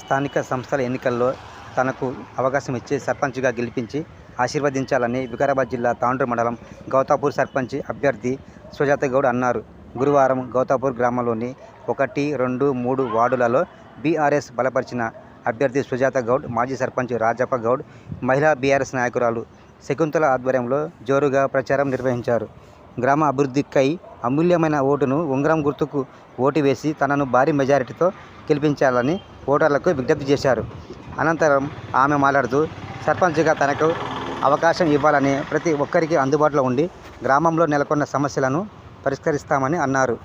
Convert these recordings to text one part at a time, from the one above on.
స్థానిక సంస్థల ఎన్నికల్లో తనకు అవకాశం ఇచ్చి సర్పంచ్గా గెలిపించి ఆశీర్వదించాలని వికారాబాద్ జిల్లా తాండూరు మండలం గౌతాపూర్ సర్పంచ్ అభ్యర్థి సుజాత గౌడ్ అన్నారు. గురువారం గౌతాపూర్ గ్రామంలోని 1, 2, 3 వార్డులలో బీఆర్ఎస్ బలపరిచిన అభ్యర్థి సుజాత గౌడ్, మాజీ సర్పంచ్ రాజప్ప గౌడ్, మహిళా బీఆర్ఎస్ నాయకురాలు శకుంతల ఆధ్వర్యంలో జోరుగా ప్రచారం నిర్వహించారు. గ్రామ అభివృద్ధికై అమూల్యమైన ఓటును ఉంగరం గుర్తుకు ఓటు వేసి తనను భారీ మెజారిటీతో గెలిపించాలని ఓటర్లకు విజ్ఞప్తి చేశారు. అనంతరం ఆమె మాట్లాడుతూ సర్పంచ్గా తనకు అవకాశం ఇవ్వాలని, ప్రతి ఒక్కరికి అందుబాటులో ఉండి గ్రామంలో నెలకొన్న సమస్యలను పరిష్కరిస్తామని అన్నారు.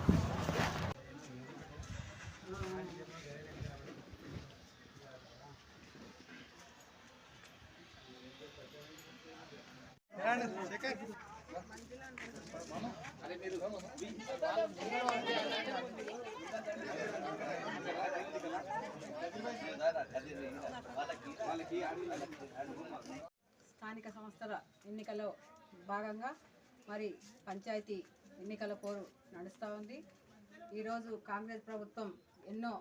స్థానిక సంస్థల ఎన్నికల్లో భాగంగా మరి పంచాయతీ ఎన్నికల పోరు నడుస్తూ ఉంది. ఈరోజు కాంగ్రెస్ ప్రభుత్వం ఎన్నో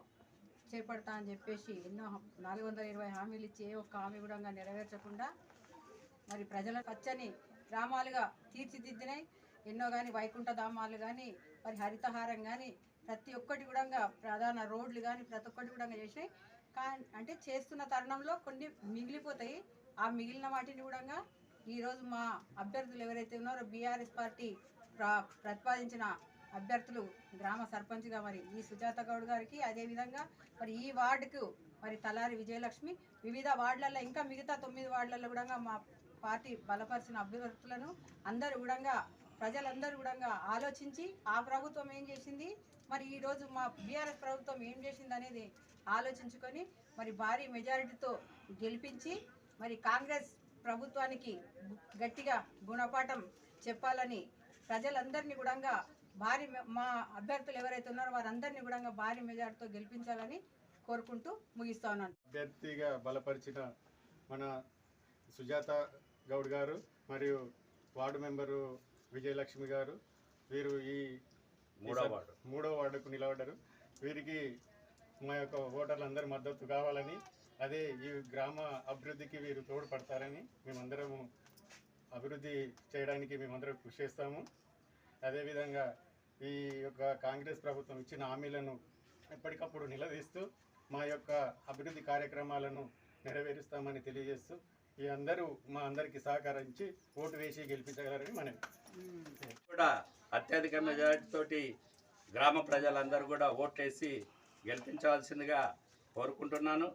చేపడతా అని చెప్పేసి ఎన్నో 420 హామీలు ఇచ్చి ఏ ఒక్క హామీ కూడా నెరవేర్చకుండా మరి ప్రజల పచ్చని గ్రామాలుగా తీర్చిదిద్దినాయి. ఎన్నో కానీ వైకుంఠ ధామాలు కానీ మరి హరితహారం కానీ ప్రతి ఒక్కటి కూడా ప్రధాన రోడ్లు కానీ ప్రతి ఒక్కటి కూడా చేసినాయి. అంటే చేస్తున్న తరుణంలో కొన్ని మిగిలిపోతాయి. ఆ మిగిలిన వాటిని కూడా ఈరోజు మా అభ్యర్థులు ఎవరైతే ఉన్నారో బీఆర్ఎస్ పార్టీ ప్రతిపాదించిన అభ్యర్థులు గ్రామ సర్పంచ్గా మరి ఈ సుజాత గౌడ్ గారికి, అదేవిధంగా మరి ఈ వార్డుకు మరి తలారి విజయలక్ష్మి, వివిధ వార్డులలో ఇంకా మిగతా 9 వార్డులలో కూడా మా పార్టీ బలపరిచిన అభ్యర్థులను అందరూ కూడా ప్రజలందరూ కూడా ఆలోచించి ఆ ప్రభుత్వం ఏం చేసింది, మరి ఈరోజు మా బీఆర్ఎస్ ప్రభుత్వం ఏం చేసింది అనేది ఆలోచించుకొని మరి భారీ మెజారిటీతో గెలిపించి మరి కాంగ్రెస్ ప్రభుత్వానికి గట్టిగా గుణపాఠం చెప్పాలని ప్రజలందరినీ కూడా మా అభ్యర్థులు ఎవరైతే ఉన్నారో వారందరినీ కూడా భారీ మెజారిటీతో గెలిపించాలని కోరుకుంటూ ముగిస్తా ఉన్నాను. అభ్యర్థిగా బలపరిచిన మన సుజాత గౌడ్ గారు మరియు వార్డు మెంబరు విజయలక్ష్మి గారు, వీరు ఈ 3వ వార్డుకు నిలబడ్డారు. వీరికి మా యొక్క ఓటర్లందరి మద్దతు కావాలని, అదే ఈ గ్రామ అభివృద్ధికి వీరు తోడ్పడతారని మేమందరము అభివృద్ధి చేయడానికి మేమందరం కృషి చేస్తాము. అదేవిధంగా ఈ యొక్క కాంగ్రెస్ ప్రభుత్వం ఇచ్చిన హామీలను ఎప్పటికప్పుడు నిలదీస్తూ మా యొక్క అభివృద్ధి కార్యక్రమాలను నెరవేరుస్తామని తెలియజేస్తూ ఈ అందరూ మా అందరికీ సహకరించి ఓటు వేసి గెలిపించగలరని మనం కూడా అత్యధిక మెజారిటీతోటి గ్రామ ప్రజలందరూ కూడా ఓట్లేసి గెలిపించవలసిందిగా కోరుకుంటున్నాను.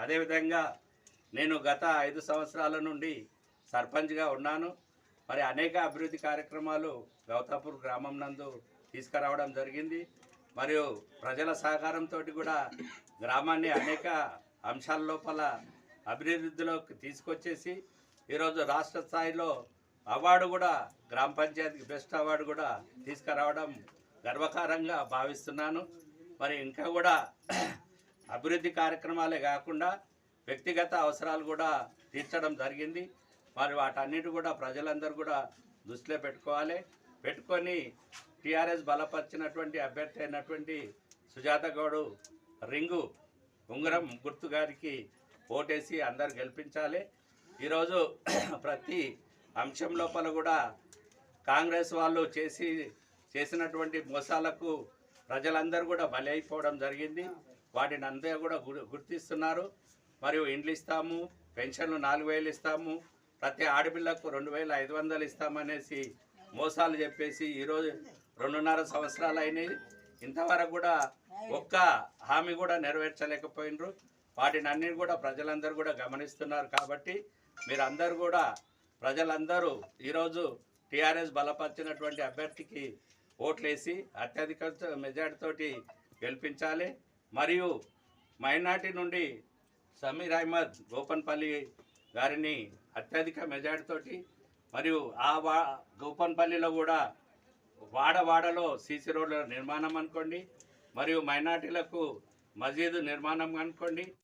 అదేవిధంగా నేను గత 5 సంవత్సరాల నుండి సర్పంచ్గా ఉన్నాను. మరి అనేక అభివృద్ధి కార్యక్రమాలు గౌతాపూర్ గ్రామం నందు తీసుకురావడం జరిగింది. మరియు ప్రజల సహకారంతో కూడా గ్రామాన్ని అనేక అంశాల లోపల అభివృద్ధిలోకి తీసుకొచ్చేసి ఈరోజు రాష్ట్ర స్థాయిలో అవార్డు కూడా, గ్రామ పంచాయతీకి బెస్ట్ అవార్డు కూడా తీసుకురావడం గర్వకారంగా భావిస్తున్నాను. మరి ఇంకా కూడా అభివృద్ధి కార్యక్రమాలే కాకుండా వ్యక్తిగత అవసరాలు కూడా తీర్చడం జరిగింది. మరి వాటన్నిటి కూడా ప్రజలందరూ కూడా దృష్టిలో పెట్టుకొని టీఆర్ఎస్ బలపరిచినటువంటి అభ్యర్థి అయినటువంటి సుజాత గౌడ్ రింగు ఉంగరం గుర్తు గారికి ఓటేసి అందరు గెలిపించాలి. ఈరోజు ప్రతి అంశం లోపల కూడా కాంగ్రెస్ వాళ్ళు చేసినటువంటి మోసాలకు ప్రజలందరూ కూడా బలి అయిపోవడం జరిగింది. వాటిని అందరూ కూడా గుర్తిస్తున్నారు. మరియు ఇండ్లు ఇస్తాము, పెన్షన్లు 4000 ఇస్తాము, ప్రతి ఆడపిల్లకు 2500 ఇస్తామనేసి మోసాలు చెప్పేసి ఈరోజు 2.5 సంవత్సరాలు అయినాయి. ఇంతవరకు కూడా ఒక్క హామీ కూడా నెరవేర్చలేకపోయినరు. వాటిని అన్ని కూడా ప్రజలందరూ కూడా గమనిస్తున్నారు. కాబట్టి మీరందరూ కూడా ప్రజలందరూ ఈరోజు టీఆర్ఎస్ బలపరిచినటువంటి అభ్యర్థికి ఓట్లేసి అత్యధిక మెజార్టీతోటి గెలిపించాలి. మరియు మైనార్టీ నుండి సమీర్ అహ్మద్ గోపన్పల్లి గారిని అత్యధిక మెజార్టీతోటి, మరియు ఆ గోపన్పల్లిలో కూడా వాడలో సీసీ రోడ్ల నిర్మాణం అనుకోండి, మరియు మైనార్టీలకు మసీదు నిర్మాణం అనుకోండి,